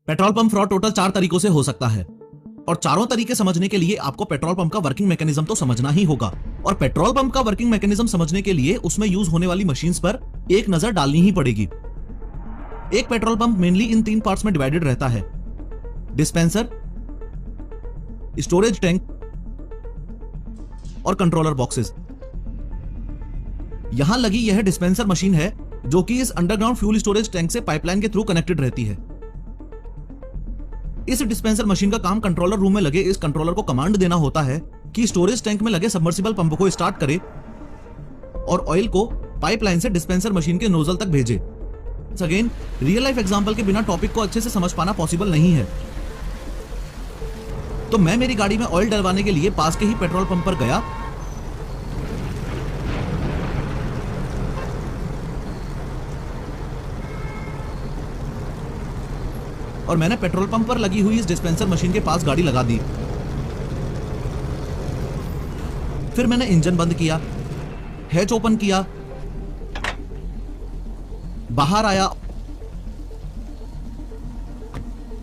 Petrol pump fraud total 4 तरीकों से हो सकता है और चारों तरीके समझने के लिए आपको पेट्रोल पंप का वर्किंग मैकेनिज्म तो समझना ही होगा। और पेट्रोल पंप का वर्किंग मैकेनिज्म समझने के लिए उसमें यूज होने वाली मशीन्स पर एक नजर डालनी ही पड़ेगी। एक पेट्रोल पंप मेनली इन 3 पार्ट्स में डिवाइडेड रहता है: डिस्पेंसर, स्टोरेज टैंक और कंट्रोलर बॉक्सेस। यहां लगी यह डिस्पेंसर मशीन है जो कि इस अंडरग्राउंड फ्यूल स्टोरेज टैंक से पाइपलाइन के थ्रू कनेक्टेड रहती है। इस डिस्पेंसर मशीन का काम कंट्रोलर रूम में लगे इस कंट्रोलर को कमांड देना होता है कि स्टोरेज टैंक में लगे सबमर्सिबल पंप को स्टार्ट करे और ऑयल को पाइपलाइन से डिस्पेंसर मशीन के नोजल तक भेजे। अगेन, रियल लाइफ एग्जांपल के बिना टॉपिक को अच्छे से समझ पाना पॉसिबल नहीं है, तो मैं मेरी गाड़ी में ऑयल डलवाने के लिए पास के ही पेट्रोल पंप पर गया और मैंने पेट्रोल पंप पर लगी हुई इस डिस्पेंसर मशीन के पास गाड़ी लगा दी। फिर मैंने इंजन बंद किया, हैच ओपन किया, बाहर आया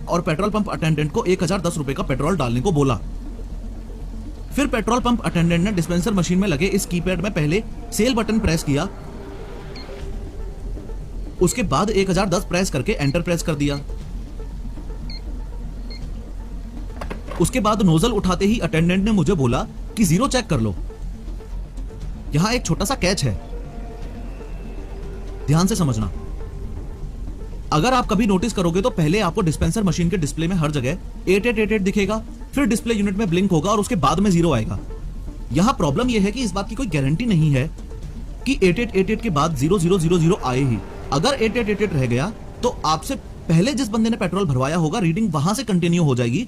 और पेट्रोल पंप अटेंडेंट को 1010 रुपए का पेट्रोल डालने को बोला। फिर पेट्रोल पंप अटेंडेंट ने डिस्पेंसर मशीन में लगे इस कीपैड में पहले सेल बटन प्रेस किया, उसके बाद 1010 प्रेस करके एंटर प्रेस कर दिया। उसके बाद नोजल उठाते ही अटेंडेंट ने मुझे बोला कि जीरो चेक कर लो। यहां एक छोटा सा कैच है, ध्यान से समझना। अगर आप कभी नोटिस करोगे तो पहले आपको डिस्पेंसर मशीन के डिस्प्ले में हर जगह 8888 दिखेगा, फिर डिस्प्ले यूनिट में ब्लिंक होगा और उसके बाद में जीरो आएगा। यहां प्रॉब्लम यह है कि इस बात की कोई गारंटी नहीं है कि 8888 के बाद 0000 आए ही। अगर 8888 रह गया तो आपसे पहले जिस बंदे ने पेट्रोल भरवाया होगा रीडिंग वहां से कंटिन्यू हो जाएगी।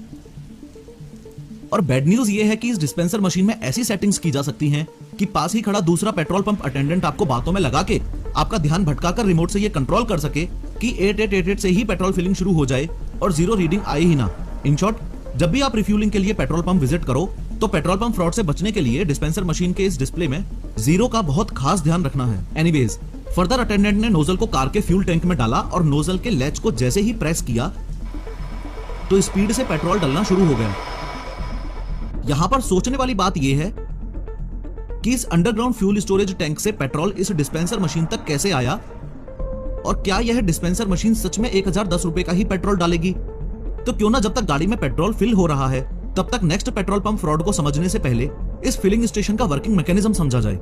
और बैड न्यूज ये है कि इस डिस्पेंसर मशीन में ऐसी सेटिंग्स की जा सकती हैं कि पास ही खड़ा दूसरा पेट्रोल पंप अटेंडेंट आपको बातों में लगा के आपका ध्यान भटकाकर रिमोट से ये कंट्रोल कर सके कि 8888 से ही पेट्रोल फिलिंग शुरू हो जाए और जीरो रीडिंग आए ही ना। इन शॉर्ट, जब भी आप रिफ्यूलिंग के लिए पेट्रोल पंप विजिट करो तो पेट्रोल पंप फ्रॉड से बचने के लिए डिस्पेंसर मशीन के इस डिस्प्ले में जीरो का बहुत खास ध्यान रखना है। एनीवेज, फर्दर अटेंडेंट ने नोजल को कार के फ्यूल टैंक में डाला और नोजल के लैच को जैसे ही प्रेस किया तो स्पीड से पेट्रोल डलना शुरू हो गया। यहां पर सोचने वाली बात यह है कि इस अंडरग्राउंड फ्यूल स्टोरेज टैंक से पेट्रोल इस डिस्पेंसर मशीन तक कैसे आया और क्या यह डिस्पेंसर मशीन सच में 1010 रुपए का ही पेट्रोल डालेगी। तो क्यों ना जब तक गाड़ी में पेट्रोल फिल हो रहा है तब तक नेक्स्ट पेट्रोल पंप फ्रॉड को समझने से पहले इस फिलिंग स्टेशन का वर्किंग मैकेनिज्म समझा जाए।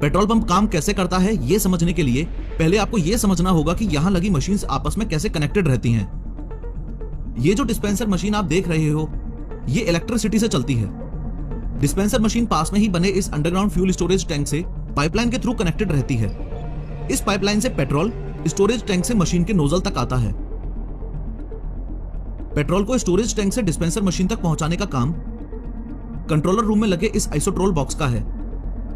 पेट्रोल पंप काम कैसे करता है यह समझने के लिए पहले आपको यह समझना होगा कि यहां लगी मशीन्स आपस में कैसे कनेक्टेड रहती हैं। ये जो डिस्पेंसर मशीन आप देख रहे हो ये इलेक्ट्रिसिटी से चलती है। डिस्पेंसर मशीन पास में ही बने इस अंडरग्राउंड फ्यूल स्टोरेज टैंक से पाइपलाइन के थ्रू कनेक्टेड रहती है। इस पाइपलाइन से पेट्रोल स्टोरेज टैंक से मशीन के नोजल तक आता है। पेट्रोल को स्टोरेज टैंक से डिस्पेंसर मशीन तक पहुंचाने का काम कंट्रोलर रूम में लगे इस आइसोट्रोल बॉक्स का है।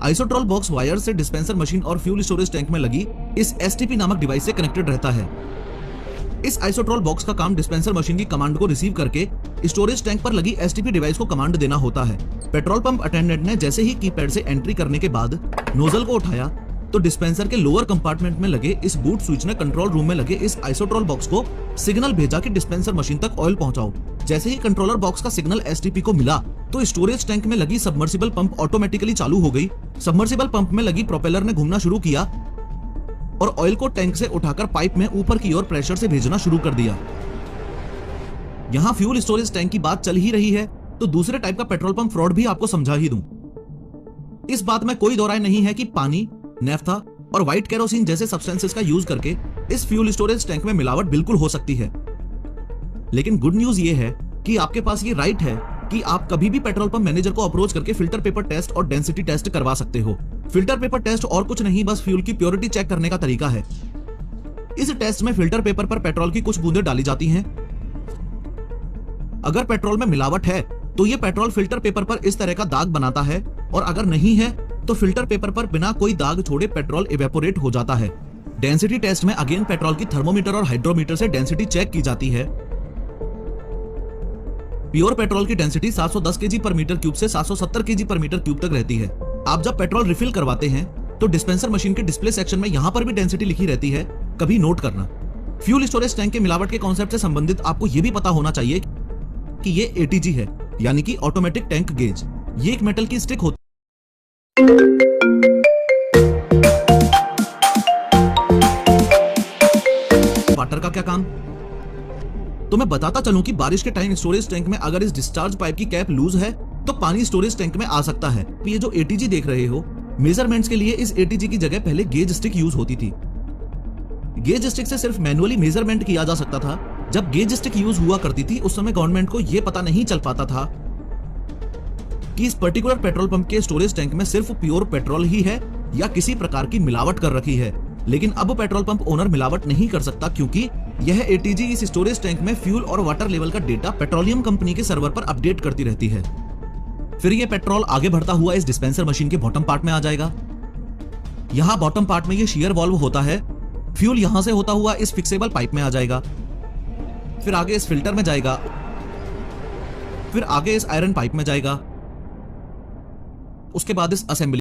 आइसोट्रोल बॉक्स वायर से डिस्पेंसर मशीन और फ्यूल स्टोरेज टैंक में लगी इस एसटीपी नामक डिवाइस से कनेक्टेड रहता है। इस आइसोट्रोल बॉक्स का काम डिस्पेंसर मशीन की कमांड को रिसीव करके स्टोरेज टैंक पर लगी एसटीपी डिवाइस को कमांड देना होता है। पेट्रोल पंप अटेंडेंट ने जैसे ही कीपैड से एंट्री करने के बाद नोजल को उठाया तो डिस्पेंसर के लोअर कंपार्टमेंट में लगे इस बूट स्विच ने कंट्रोल रूम में लगे इस आइसोट्रोल बॉक्स को सिग्नल भेजा कि डिस्पेंसर मशीन तक ऑयल पहुंचाओ। जैसे ही कंट्रोलर बॉक्स का सिग्नल एसटीपी को मिला तो स्टोरेज टैंक में लगी सबमर्सिबल पंप ऑटोमेटिकली चालू हो गई। सबमर्सिबल पंप में लगी प्रोपेलर ने घूमना शुरू किया और ऑयल को टैंक से उठाकर पाइप में ऊपर की ओर प्रेशर से भेजना शुरू कर दिया। यहां फ्यूल स्टोरेज टैंक की बात चल ही रही है तो दूसरे टाइप का पेट्रोल पंप फ्रॉड भी आपको समझा ही दूं। इस बात में कोई दो राय नहीं है कि पानी, नेफ्था और व्हाइट केरोसिन जैसे सब्सटेंसेस का यूज करके इस फ्यूल स्टोरेज टैंक में मिलावट बिल्कुल हो सकती है। लेकिन गुड न्यूज ये है कि आपके पास ये राइट है कि आप कभी भी पेट्रोल पंप मैनेजर को अप्रोच करके फिल्टर पेपर टेस्ट और डेंसिटी टेस्ट करवा सकते हो। फिल्टर पेपर टेस्ट और कुछ नहीं, बस फ्यूल की प्योरिटी चेक करने का तरीका है। इस टेस्ट में फिल्टर पेपर पर पेट्रोल की कुछ बूंदें डाली जाती हैं। अगर पेट्रोल में मिलावट है तो ये पेट्रोल फिल्टर पेपर पर इस तरह का दाग बनाता है और अगर नहीं है तो फिल्टर पेपर पर बिना कोई दाग छोड़े पेट्रोल इवेपोरेट हो जाता है। डेंसिटी टेस्ट में अगेन पेट्रोल की थर्मोमीटर और हाइड्रोमीटर से डेंसिटी चेक की जाती है। प्योर पेट्रोल की डेंसिटी 710 केजी पर मीटर क्यूब से 770 केजी पर मीटर क्यूब तक रहती है। आप जब पेट्रोल रिफिल करवाते हैं तो डिस्पेंसर मशीन के डिस्प्ले सेक्शन में यहां पर भी डेंसिटी लिखी रहती है, कभी नोट करना। फ्यूल स्टोरेज टैंक के मिलावट के कॉन्सेप्ट से संबंधित आपको यह भी पता होना चाहिए कि ये एटीजी है, यानी कि ऑटोमेटिक टैंक गेज। ये एक मेटल की स्टिक होती वाटर का क्या काम? तो मैं बताता चलूं कि बारिश के टाइम स्टोरेज टैंक में अगर इस डिस्चार्ज पाइप की कैप लूज है तो पानी स्टोरेज टैंक में आ सकता है। ये जो एटीजी देख रहे हो, मेजरमेंट्स के लिए इस एटीजी की जगह पहले गेज स्टिक यूज होती थी। गेज स्टिक से सिर्फ मैन्युअली मेजरमेंट किया जा सकता था। जब गेज स्टिक यूज हुआ करती थी उस समय गवर्नमेंट को यह पता नहीं चल पाता था कि इस पर्टिकुलर पेट्रोल पंप के स्टोरेज टैंक में सिर्फ प्योर पेट्रोल ही है या किसी प्रकार की मिलावट कर रखी है। लेकिन अब पेट्रोल पंप ओनर मिलावट नहीं कर सकता क्योंकि यह एटीजी इस स्टोरेज टैंक में फ्यूल और वाटर लेवल का डेटा पेट्रोलियम कंपनी के सर्वर पर अपडेट करती रहती है। फिर यह पेट्रोल आगे बढ़ता हुआ इस डिस्पेंसर मशीन के बॉटम पार्ट में आ जाएगा। यहां बॉटम पार्ट में ये शीयर वॉल्व होता है। फ्यूल यहां से होता हुआ इस फिक्सेबल पाइप में आ जाएगा, फिर आगे इस फिल्टर में जाएगा, फिर आगे इस आयरन पाइप में जाएगा, उसके बाद इस असेंबली